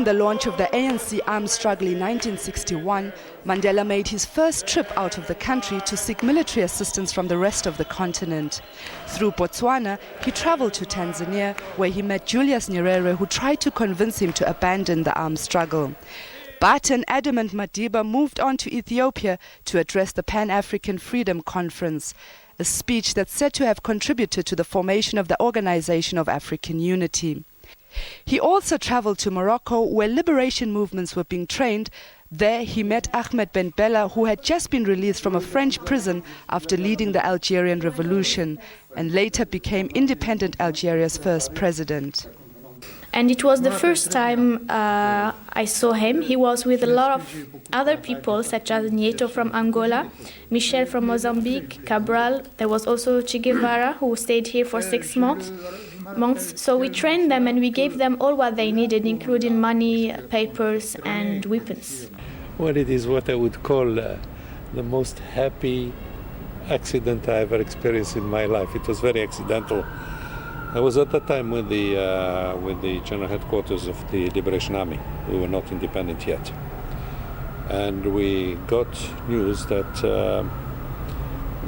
the launch of the ANC armed struggle in 1961, Mandela made his first trip out of the country to seek military assistance from the rest of the continent. Through Botswana, he traveled to Tanzania, where he met Julius Nyerere, who tried to convince him to abandon the armed struggle. But an adamant Madiba moved on to Ethiopia to address the Pan-African Freedom Conference, a speech that's said to have contributed to the formation of the Organization of African Unity. He also traveled to Morocco, where liberation movements were being trained. There he met Ahmed Ben Bella, who had just been released from a French prison after leading the Algerian Revolution, and later became independent Algeria's first president. And it was the first time I saw him. He was with a lot of other people, such as Nieto from Angola, Michel from Mozambique, Cabral. There was also Che Guevara, who stayed here for 6 months. So we trained them and we gave them all what they needed, including money, papers and weapons. Well, it is what I would call the most happy accident I ever experienced in my life. It was very accidental. I was at that time with the general headquarters of the Liberation Army. We were not independent yet. And we got news that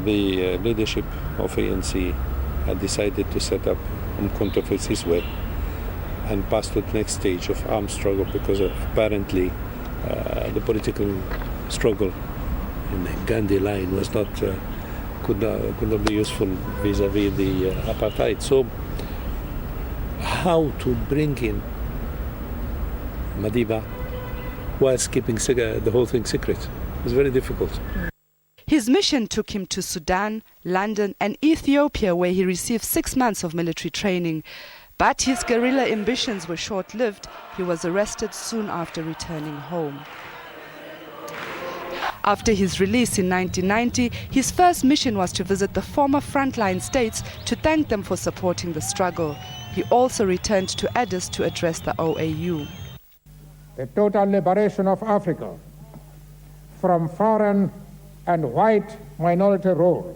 the leadership of ANC had decided to set up Umkhonto Sizwe and pass to the next stage of armed struggle, because apparently the political struggle in the Gandhi line was not could not be useful vis-a-vis the apartheid. So how to bring in Madiba whilst keeping the whole thing secret was very difficult. His mission took him to Sudan, London and Ethiopia, where he received 6 months of military training. But his guerrilla ambitions were short-lived. He was arrested soon after returning home. After his release in 1990, his first mission was to visit the former frontline states to thank them for supporting the struggle. He also returned to Addis to address the OAU. The total liberation of Africa from foreign and white minority rule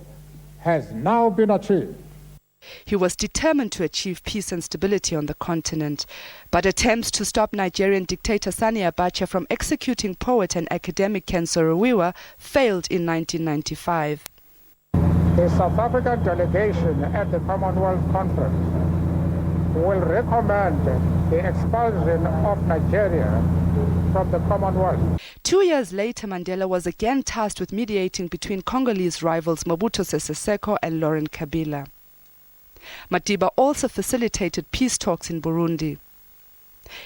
has now been achieved. He was determined to achieve peace and stability on the continent, but attempts to stop Nigerian dictator Sani Abacha from executing poet and academic Ken Saro-Wiwa failed in 1995. The South African delegation at the Commonwealth Conference will recommend the expulsion of Nigeria from the Commonwealth. 2 years later, Mandela was again tasked with mediating between Congolese rivals Mobutu Sese Seko and Laurent Kabila. Madiba also facilitated peace talks in Burundi.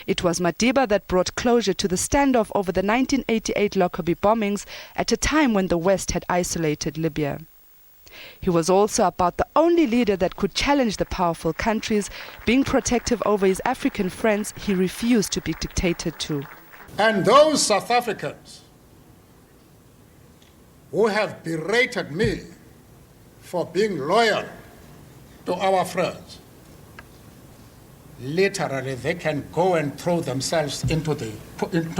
It was Madiba that brought closure to the standoff over the 1988 Lockerbie bombings at a time when the West had isolated Libya. He was also about the only leader that could challenge the powerful countries. Being protective over his African friends, he refused to be dictated to. And those South Africans who have berated me for being loyal to our friends, literally they can go and throw themselves into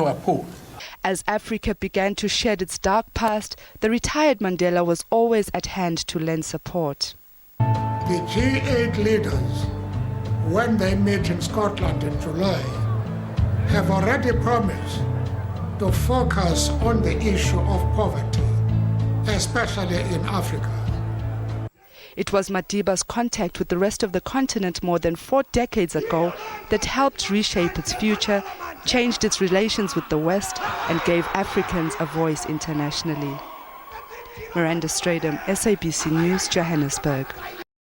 a pool. As Africa began to shed its dark past, the retired Mandela was always at hand to lend support. The G8 leaders, when they meet in Scotland in July, have already promised to focus on the issue of poverty, especially in Africa. It was Madiba's contact with the rest of the continent more than 4 decades ago that helped reshape its future, changed its relations with the West, and gave Africans a voice internationally. Miranda Stradom, SABC News, Johannesburg.